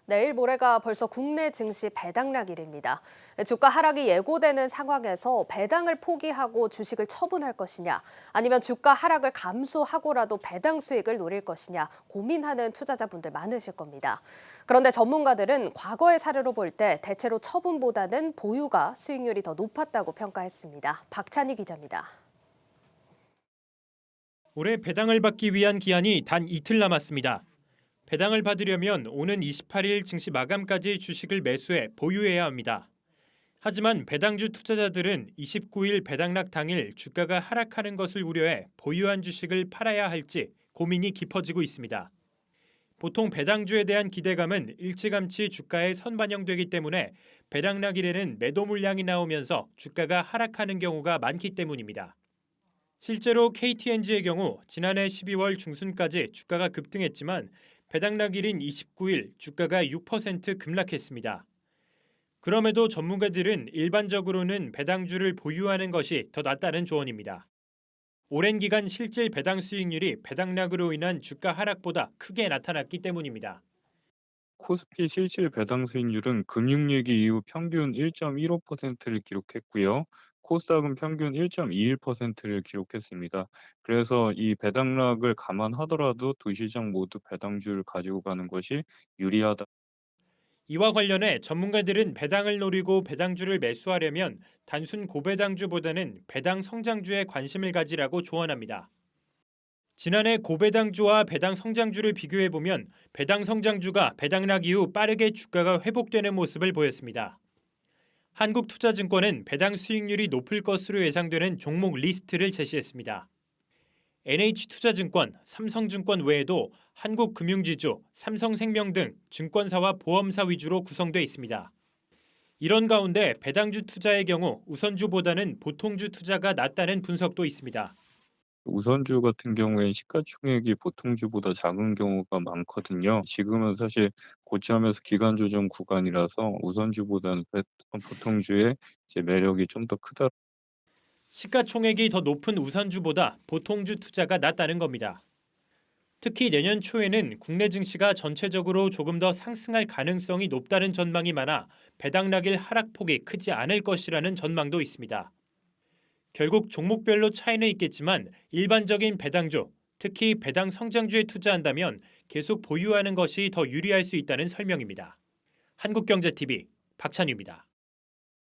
내일 모레가 벌써 국내 증시 배당락일입니다. 주가 하락이 예고되는 상황에서 배당을 포기하고 주식을 처분할 것이냐, 아니면 주가 하락을 감수하고라도 배당 수익을 노릴 것이냐 고민하는 투자자분들 많으실 겁니다. 그런데 전문가들은 과거의 사례로 볼 때 대체로 처분보다는 보유가 수익률이 더 높았다고 평가했습니다. 박찬희 기자입니다. 올해 배당을 받기 위한 기한이 단 이틀 남았습니다. 배당을 받으려면 오는 28일 증시 마감까지 주식을 매수해 보유해야 합니다. 하지만 배당주 투자자들은 29일 배당락 당일 주가가 하락하는 것을 우려해 보유한 주식을 팔아야 할지 고민이 깊어지고 있습니다. 보통 배당주에 대한 기대감은 일찌감치 주가에 선반영되기 때문에 배당락일에는 매도 물량이 나오면서 주가가 하락하는 경우가 많기 때문입니다. 실제로 KTNG의 경우 지난해 12월 중순까지 주가가 급등했지만 배당락일인 29일 주가가 6% 급락했습니다. 그럼에도 전문가들은 일반적으로는 배당주를 보유하는 것이 더 낫다는 조언입니다. 오랜 기간 실질 배당 수익률이 배당락으로 인한 주가 하락보다 크게 나타났기 때문입니다. 코스피 실질 배당 수익률은 금융위기 이후 평균 1.15%를 기록했고요. 코스닥은 평균 1.21%를 기록했습니다. 그래서 이 배당락을 감안하더라도 두 시장 모두 배당주를 가지고 가는 것이 유리하다. 이와 관련해 전문가들은 배당을 노리고 배당주를 매수하려면 단순 고배당주보다는 배당 성장주에 관심을 가지라고 조언합니다. 지난해 고배당주와 배당 성장주를 비교해보면 배당 성장주가 배당락 이후 빠르게 주가가 회복되는 모습을 보였습니다. 한국투자증권은 배당 수익률이 높을 것으로 예상되는 종목 리스트를 제시했습니다. NH투자증권, 삼성증권 외에도 한국금융지주, 삼성생명 등 증권사와 보험사 위주로 구성돼 있습니다. 이런 가운데 배당주 투자의 경우 우선주보다는 보통주 투자가 낫다는 분석도 있습니다. 우선주 같은 경우에 시가총액이 보통주보다 작은 경우가 많거든요. 지금은 사실 고점에서 기간 조정 구간이라서 우선주보다는 보통주의 이제 매력이 좀 더 크다. 시가총액이 더 높은 우선주보다 보통주 투자가 낫다는 겁니다. 특히 내년 초에는 국내 증시가 전체적으로 조금 더 상승할 가능성이 높다는 전망이 많아 배당락일 하락폭이 크지 않을 것이라는 전망도 있습니다. 결국 종목별로 차이는 있겠지만 일반적인 배당주, 특히 배당 성장주에 투자한다면 계속 보유하는 것이 더 유리할 수 있다는 설명입니다. 한국경제TV 박찬유입니다.